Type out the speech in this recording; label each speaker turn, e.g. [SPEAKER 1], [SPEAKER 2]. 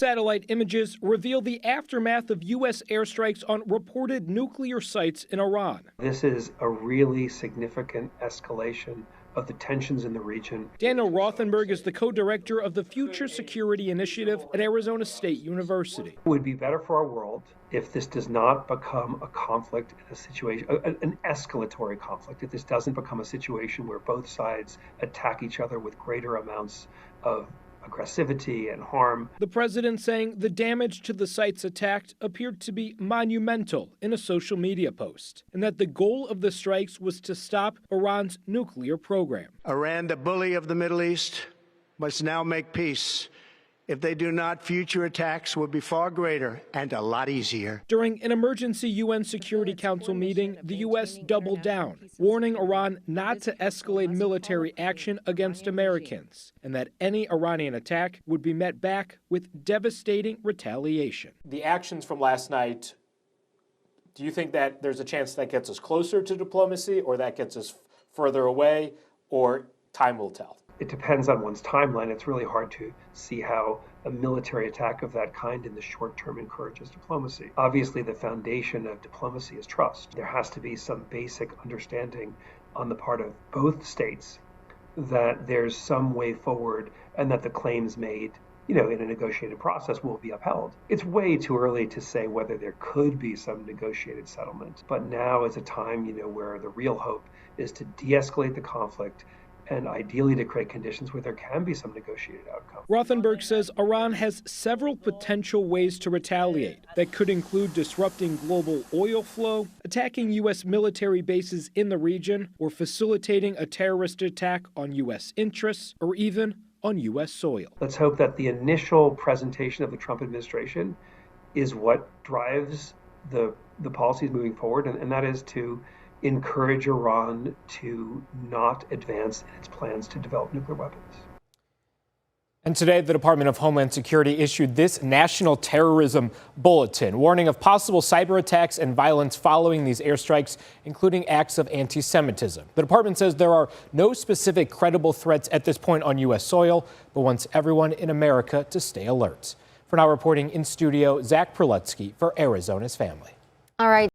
[SPEAKER 1] Satellite images reveal the aftermath of U.S. airstrikes on reported nuclear sites in Iran.
[SPEAKER 2] This is a really significant escalation of the tensions in the region.
[SPEAKER 1] Daniel Rothenberg is the co-director of the Future Security Initiative at Arizona State University.
[SPEAKER 2] It would be better for our world if this does not become a conflict in a situation, an escalatory conflict, if this doesn't become a situation where both sides attack each other with greater amounts of aggressivity and harm.
[SPEAKER 1] The president saying the damage to the sites attacked appeared to be monumental in a social media post, and that the goal of the strikes was to stop Iran's nuclear program.
[SPEAKER 3] Iran, the bully of the Middle East, must now make peace. If they do not, future attacks will be far greater and a lot easier.
[SPEAKER 1] During an emergency UN Security Council meeting, the U.S. doubled down, warning Iran not to escalate military action against Americans, and that any Iranian attack would be met back with devastating retaliation.
[SPEAKER 4] The actions from last night, do you think that there's a chance that gets us closer to diplomacy, or that gets us further away, or time will tell?
[SPEAKER 2] It depends on one's timeline. It's really hard to see how a military attack of that kind in the short term encourages diplomacy. Obviously, the foundation of diplomacy is trust. There has to be some basic understanding on the part of both states that there's some way forward and that the claims made, in a negotiated process will be upheld. It's way too early to say whether there could be some negotiated settlement. But now is a time, where the real hope is to de-escalate the conflict and ideally to create conditions where there can be some negotiated outcome.
[SPEAKER 1] Rothenberg says Iran has several potential ways to retaliate that could include disrupting global oil flow, attacking U.S. military bases in the region, or facilitating a terrorist attack on U.S. interests, or even on U.S. soil.
[SPEAKER 2] Let's hope that the initial presentation of the Trump administration is what drives the policies moving forward, and that is to encourage Iran to not advance in its plans to develop nuclear weapons.
[SPEAKER 4] And today, the Department of Homeland Security issued this national terrorism bulletin, warning of possible cyber attacks and violence following these airstrikes, including acts of anti-Semitism. The department says there are no specific credible threats at this point on U.S. soil, but wants everyone in America to stay alert. For now, reporting in studio, Prelutsky for Arizona's Family.
[SPEAKER 5] All right.